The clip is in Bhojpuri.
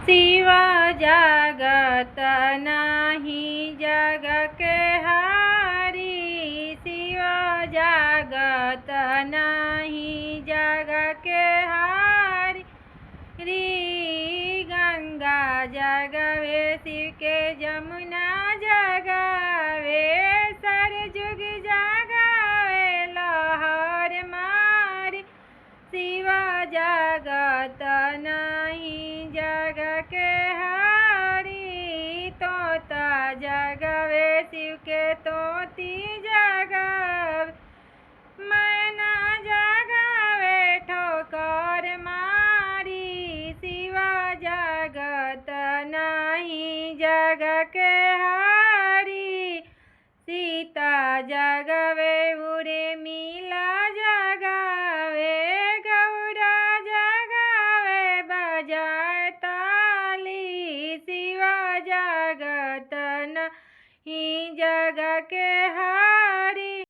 शिव जागत नहीं जग के हारी। शिव जागत नहीं जग के हारी। री गंगा जगवे शिव के जमुना जगवे। सरजुग जगवे लहर मारी। शिव जागत नहीं जग के हारी। तोता जगवे शिव के तोती जगवे। मैना जगवे ठोकर मारी। शिव जागत नहीं जग के हारी। सीता जगवे उरे मिला जगवे। गौरा जगवे बजाए ताली। शिव जागत नहीं जग के हारी।